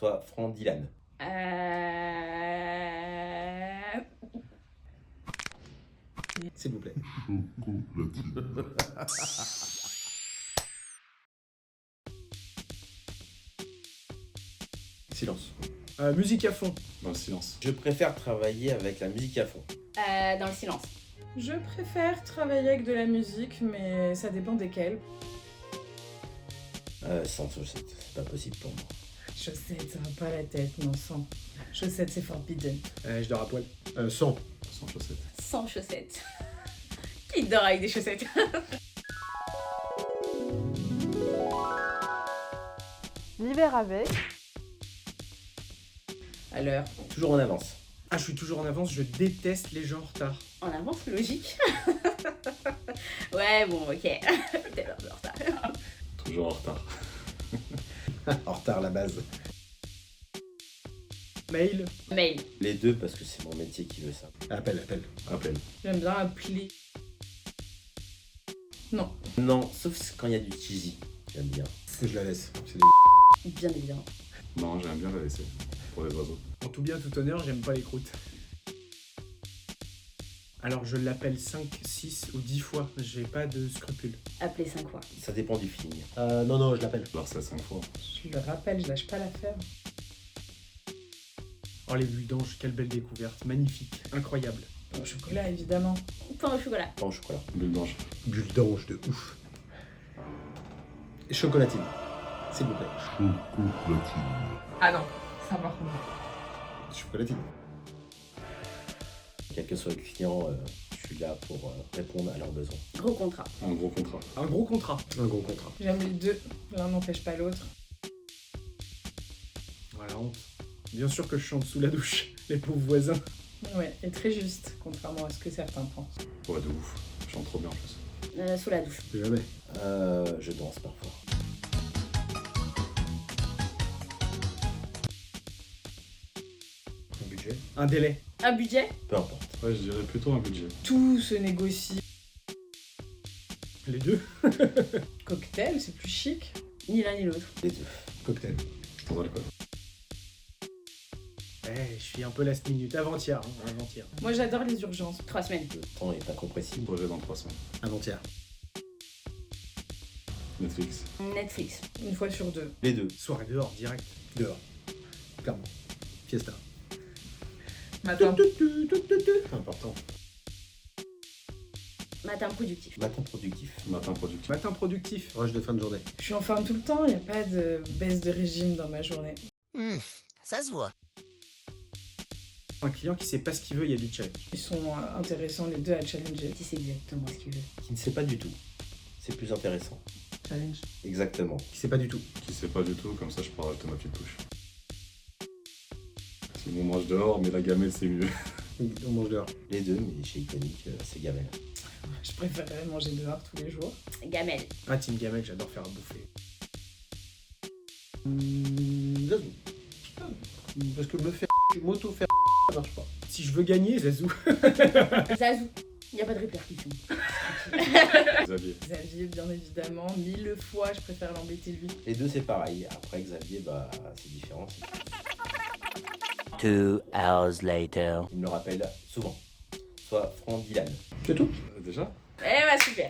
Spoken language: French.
soit Franck Dylan. S'il vous plaît. Silence. Musique à fond. Dans le silence. Je préfère travailler avec la musique à fond. Dans le silence. Je préfère travailler avec de la musique, mais ça dépend desquelles. Sans chaussettes, c'est pas possible pour moi. Chaussettes, ça va pas la tête, non, sans. Chaussettes, c'est forbidden. Je dors à poil. Sans. Sans chaussettes. Sans chaussettes. Qui dort avec des chaussettes? L'hiver avec. À l'heure. Toujours en avance. Ah, je suis toujours en avance, je déteste les gens en retard. En avance, logique. Ouais, bon, ok. T'es l'heure de retard. Toujours en retard. En retard à la base. Mail. Mail. Les deux parce que c'est mon métier qui veut ça. Appel. J'aime bien appeler. Non. Non, sauf quand il y a du cheesy. J'aime bien. Je la laisse. C'est Bien évidemment. Non, j'aime bien la laisser. Pour les oiseaux. En tout bien, tout honneur, j'aime pas les croûtes. Alors je l'appelle 5, 6 ou 10 fois, j'ai pas de scrupules. Appeler 5 fois. Ça dépend du feeling. Non, je l'appelle. Alors c'est 5 fois. Je le rappelle, je lâche pas l'affaire. Oh les bulles d'ange, quelle belle découverte, magnifique, incroyable. Au chocolat, évidemment. Pain au chocolat. Pas au chocolat. Bulle d'ange. Bulle d'ange de ouf. Chocolatine. S'il vous plaît. Ah non, ça par contre. Chocolatine. Quel que soit le client, je suis là pour répondre à leurs besoins. Gros contrat. Un gros contrat. Un gros contrat. Un gros contrat. J'aime les deux, l'un n'empêche pas l'autre. Voilà, honte. Bien sûr que je chante sous la douche, les pauvres voisins. Ouais, et très juste, contrairement à ce que certains pensent. Ouais, de ouf. Je chante trop bien en plus. Sous la douche. Jamais. Je danse parfois. Un budget. Un délai. Un budget. Peu importe. Ouais, je dirais plutôt un budget. Tout se négocie. Les deux. Cocktail, c'est plus chic. Ni l'un ni l'autre. Les deux. Cocktail. Sans alcool. Je suis un peu last minute, avant-hier. Moi, j'adore les urgences. 3 semaines. Le temps est incompressible. Projet dans 3 semaines. Avant-hier. Netflix. Netflix. Une fois sur deux. Les deux. Soirée dehors, direct. Dehors. Clairement. Fiesta. Matin. Important. Matin productif. Matin productif. Matin productif. Matin productif. Rush de fin de journée. Je suis en forme tout le temps, il n'y a pas de baisse de régime dans ma journée. Ça se voit. Un client qui sait pas ce qu'il veut, il y a du challenge. Ils sont intéressants les deux à challenger. Si c'est exactement ce qu'il veut. Qui ne sait pas du tout. C'est plus intéressant. Challenge. Exactement. Qui sait pas du tout. Qui sait pas du tout, comme ça je pourrais rajouter ma petite touche. Sinon on mange dehors, mais la gamelle c'est mieux. On mange dehors. Les deux, mais chez Iconic, c'est gamelle. Je préférerais manger dehors tous les jours. Gamelle. Ah, Team Gamel, j'adore faire à bouffer. Zazou. Parce que m'auto-faire, ça marche pas. Si je veux gagner, Zazou. Zazou. Il n'y a pas de répercussion. Xavier. Xavier, bien évidemment, 1000 fois, je préfère l'embêter lui. Les deux, c'est pareil. Après, Xavier, c'est différent. 2 hours later. Il me le rappelle souvent. Soit Franck Dylan. C'est tout déjà. Eh bah super.